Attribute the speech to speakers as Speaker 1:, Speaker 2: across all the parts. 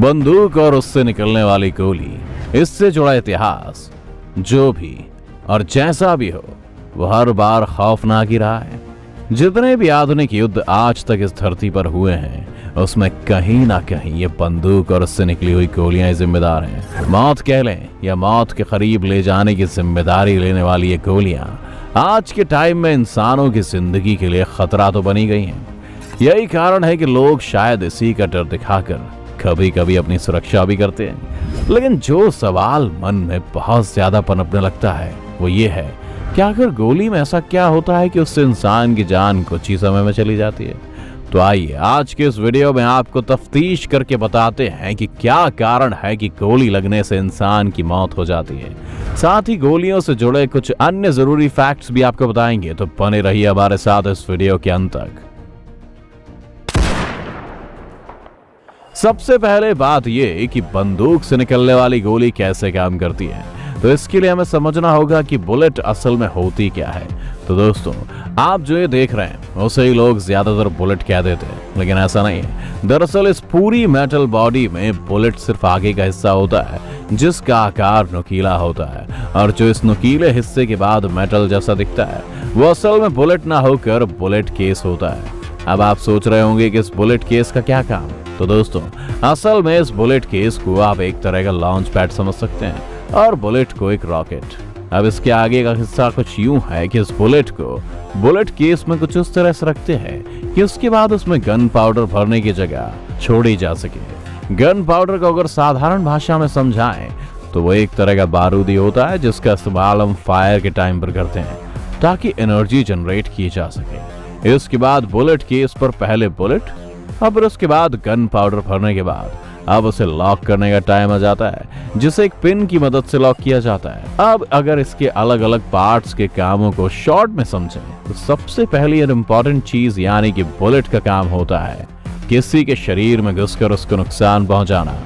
Speaker 1: बंदूक और उससे निकलने वाली गोली, इससे जुड़ा इतिहास जो भी और जैसा भी हो वो हर बार खौफनाक ही रहा है। जितने भी आधुनिक युद्ध आज तक इस धरती पर हुए हैं उसमें कहीं ना कहीं ये बंदूक और उससे निकली हुई गोलियां जिम्मेदार हैं। मौत कह लें या मौत के करीब ले जाने की जिम्मेदारी लेने वाली ये गोलियां आज के टाइम में इंसानों की जिंदगी के लिए खतरा तो बनी गई हैं। यही कारण है कि लोग शायद इसी का डर दिखाकर कभी कभी अपनी सुरक्षा भी करते हैं। लेकिन जो सवाल मन में बहुत ज्यादा पनपने लगता है वो ये है कि आखिर गोली में ऐसा क्या होता है कि उससे इंसान की जान कुछ ही समय में चली जाती है। तो आइए आज के इस वीडियो में आपको तफ्तीश करके बताते हैं कि क्या कारण है कि गोली लगने से इंसान की मौत हो जाती है। साथ ही गोलियों से जुड़े कुछ अन्य जरूरी फैक्ट्स भी आपको बताएंगे, तो बने रहिए हमारे साथ इस वीडियो के अंत तक। सबसे पहले बात यह कि बंदूक से निकलने वाली गोली कैसे काम करती है, तो इसके लिए हमें समझना होगा कि बुलेट असल में होती क्या है। तो दोस्तों, आप जो ये देख रहे हैं उसे ही लोग ज्यादातर बुलेट कह देते हैं, लेकिन ऐसा नहीं है। दरअसल इस पूरी मेटल बॉडी में बुलेट सिर्फ आगे का हिस्सा होता है जिसका आकार नुकीला होता है, और जो इस नुकीले हिस्से के बाद मेटल जैसा दिखता है वो असल में बुलेट ना होकर बुलेट केस होता है। अब आप सोच रहे होंगे कि इस बुलेट केस का क्या काम। तो दोस्तों, असल में इस बुलेट केस को आप एक तरह का लॉन्च पैड समझ सकते हैं और बुलेट को एक रॉकेट। अब इसके आगे का हिस्सा कुछ यूं है कि इस बुलेट को बुलेट केस में कुछ उस तरह से रखते हैं कि उसके बाद उसमें गन पाउडर भरने की जगह छोड़ी जा सके। गन पाउडर को अगर साधारण भाषा में समझाएं तो वो एक तरह का बारूदी होता है जिसका इस्तेमाल हम फायर के टाइम पर करते हैं ताकि एनर्जी जनरेट की जा सके। इसके बाद बुलेट केस पर पहले बुलेट और फिर उसके बाद गन पाउडर भरने के बाद अब उसे लॉक करने का टाइम आ जाता है जिसे एक पिन की मदद से लॉक किया जाता है। अब अगर इसके अलग अलग पार्ट्स के कामों को शॉर्ट में समझें तो सबसे पहली और इम्पोर्टेंट चीज यानी कि बुलेट का काम होता है किसी के शरीर में घुसकर उसको नुकसान पहुंचाना।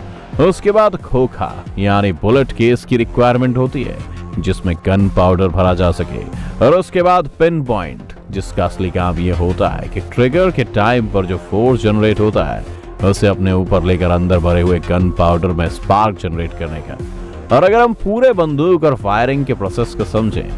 Speaker 1: उसके बाद खोखा यानी बुलेट केस की रिक्वायरमेंट होती है जिसमें गन पाउडर भरा जा सके, और उसके बाद पिन पॉइंट जिसका असली काम यह होता है कि ट्रिगर के टाइम पर जो फोर्स जनरेट होता है उसे अपने ऊपर लेकर अंदर भरे हुए गन पाउडर में स्पार्क जनरेट करने का। और अगर हम पूरे बंदूक और फायरिंग के प्रोसेस को समझें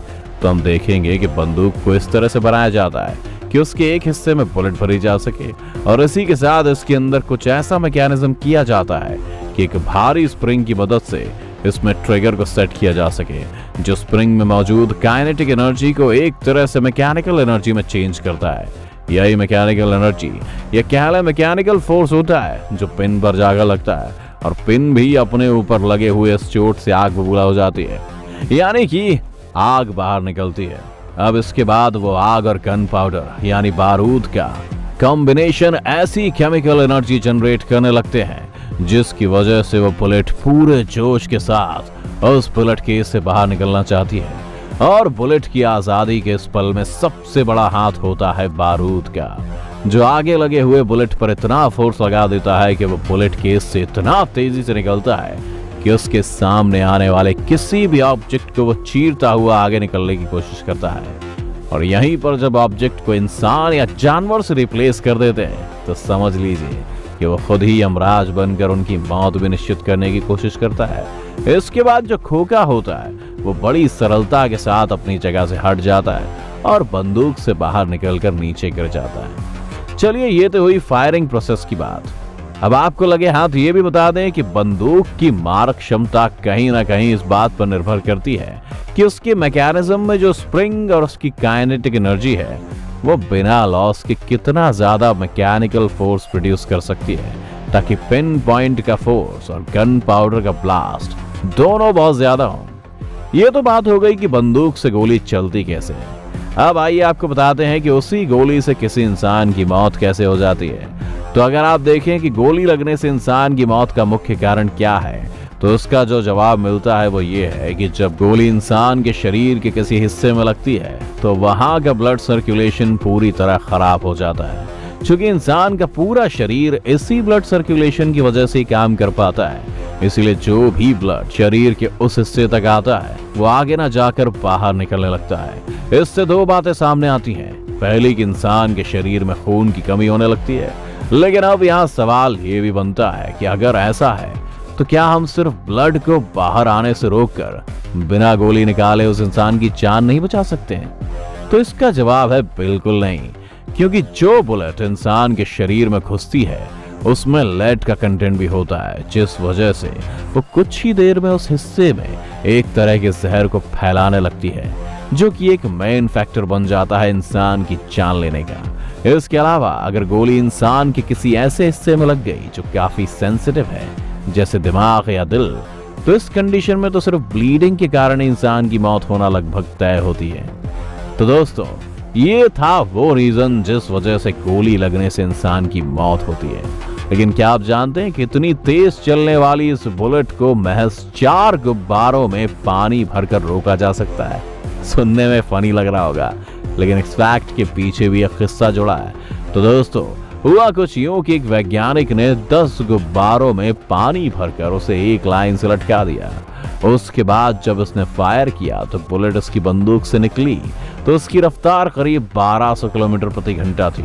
Speaker 1: तो हम देखेंगे कि बंदूक को इस तरह से बनाया जाता है कि उसके एक हिस्से में बुलेट भरी जा सके, और इसी के साथ इसके अंदर कुछ ऐसा मैकेनिज्म किया जाता है कि एक भारी स्प्रिंग की मदद से इसमें ट्रिगर को सेट किया जा सके जो स्प्रिंग में मौजूद काइनेटिक एनर्जी को एक तरह से मैकेनिकल एनर्जी में चेंज करता है। यही मैकेनिकल एनर्जी या कह लें मैकेनिकल फोर्स होता है जो पिन पर जाकर लगता है, और पिन भी अपने ऊपर लगे हुए इस चोट से आग बबूला हो जाती है, यानी कि आग बाहर निकलती है। अब इसके बाद वो आग और गन पाउडर यानी बारूद का कॉम्बिनेशन ऐसी केमिकल एनर्जी जनरेट करने लगते हैं जिसकी वजह से वो बुलेट पूरे जोश के साथ उस बुलेट केस से बाहर निकलना चाहती है। और बुलेट की आजादी के इस पल में सबसे बड़ा हाथ होता है बारूद का, जो आगे लगे हुए बुलेट पर इतना फोर्स लगा देता है कि वो बुलेट केस से इतना तेजी से निकलता है कि उसके सामने आने वाले किसी भी ऑब्जेक्ट को वो चीरता हुआ आगे निकलने की कोशिश करता है। और यहीं पर जब ऑब्जेक्ट को इंसान या जानवर से रिप्लेस कर देते हैं तो समझ लीजिए कि वो खुद ही यमराज बनकर उनकी मौत भी निश्चित करने की कोशिश करता है। इसके बाद जो खोखा होता है वो बड़ी सरलता के साथ अपनी जगह से हट जाता है और बंदूक से बाहर निकलकर नीचे गिर जाता है। चलिए, ये तो हुई फायरिंग प्रोसेस की बात। अब आपको लगे हाथ ये भी बता दें कि बंदूक की मारक क्षमता कहीं ना कहीं इस बात पर निर्भर करती है कि उसके मैकेनिज्म में जो स्प्रिंग और उसकी काइनेटिक एनर्जी है वो बिना लॉस के कितना ज्यादा मैकेनिकल फोर्स प्रोड्यूस कर सकती है ताकि पिन पॉइंट का फोर्स और गन पाउडर का ब्लास्ट दोनों बहुत ज्यादा हो। ये तो बात हो गई कि बंदूक से गोली चलती कैसे है। अब आइए आपको बताते हैं कि उसी गोली से किसी इंसान की मौत कैसे हो जाती है। तो अगर आप देखें कि गोली लगने से इंसान की मौत का मुख्य कारण क्या है तो उसका जो जवाब मिलता है वो ये है कि जब गोली इंसान के शरीर के किसी हिस्से में लगती है तो वहां का ब्लड सर्कुलेशन पूरी तरह खराब हो जाता है। क्योंकि इंसान का पूरा शरीर इसी ब्लड सर्कुलेशन की वजह से काम कर पाता है, इसलिए जो भी ब्लड शरीर के उस हिस्से तक आता है वो आगे ना जाकर बाहर निकलने लगता है। इससे दो बातें सामने आती हैं। पहली कि इंसान के शरीर में खून की कमी होने लगती है लेकिन अब यहाँ सवाल ये भी बनता है कि अगर ऐसा है तो क्या हम सिर्फ ब्लड को बाहर आने से रोककर बिना गोली निकाले उस इंसान की जान नहीं बचा सकते हैं? तो इसका जवाब है बिल्कुल नहीं, क्योंकि जो बुलेट इंसान के शरीर में घुसती है उसमें लेड का कंटेंट भी होता है, जिस वजह से वो कुछ ही देर में उस हिस्से में एक तरह के जहर को फैलाने लगती है, जो कि एक मेन फैक्टर बन जाता है इंसान की जान लेने का। इसके अलावा अगर गोली इंसान के किसी ऐसे हिस्से में लग गई जो काफी सेंसिटिव है, जैसे दिमाग या दिल, तो इस कंडीशन में तो सिर्फ ब्लीडिंग के कारण इंसान की मौत होना लगभग तय होती है। तो दोस्तों, ये था वो रीजन जिस वजह से गोली लगने से इंसान की मौत होती है। लेकिन क्या आप जानते हैं कितनी तेज चलने वाली इस बुलेट को महज 4 गुब्बारों में पानी भरकर रोका जा सकता है? सुनने में फनी लग रहा होगा, लेकिन इस फैक्ट के पीछे भी एक किस्सा जुड़ा है। तो दोस्तों, हुआ कुछ यूं कि एक वैज्ञानिक ने 10 गुब्बारों में पानी भरकर उसे एक लाइन से लटका दिया। उसके बाद जब उसने फायर किया तो बुलेट उसकी बंदूक से निकली तो उसकी रफ्तार करीब 1200 किलोमीटर प्रति घंटा थी।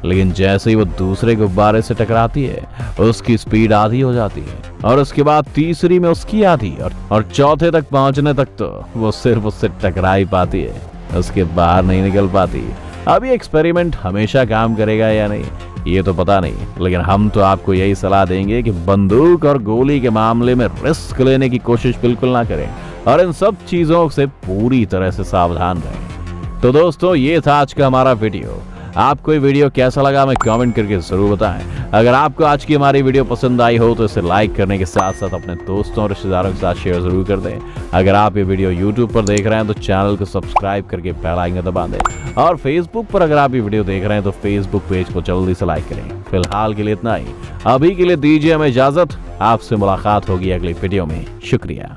Speaker 1: लेकिन जैसे ही वो दूसरे गुब्बारे से टकराती है उसकी स्पीड आधी हो जाती है, और उसके बाद तीसरी में उसकी आधी, और चौथे तक पहुंचने तक तो वो सिर्फ उससे टकरा ही पाती है, उसके बाहर नहीं निकल पाती। अब ये एक्सपेरिमेंट हमेशा काम करेगा या नहीं ये तो पता नहीं, लेकिन हम तो आपको यही सलाह देंगे कि बंदूक और गोली के मामले में रिस्क लेने की कोशिश बिल्कुल ना करें और इन सब चीजों से पूरी तरह से सावधान रहें। तो दोस्तों, ये था आज का हमारा वीडियो। आपको ये वीडियो कैसा लगा हमें कमेंट करके जरूर बताएं। अगर आपको आज की हमारी वीडियो पसंद आई हो तो इसे लाइक करने के साथ साथ अपने दोस्तों और रिश्तेदारों के साथ शेयर जरूर कर दें। अगर आप ये वीडियो YouTube पर देख रहे हैं तो चैनल को सब्सक्राइब करके बेल आइकन दबा दें, और Facebook पर अगर आप ये वीडियो देख रहे हैं तो Facebook पेज को जल्दी से लाइक करें। फिलहाल के लिए इतना ही, अभी के लिए दीजिए हमें इजाजत। आपसे मुलाकात होगी अगली वीडियो में। शुक्रिया।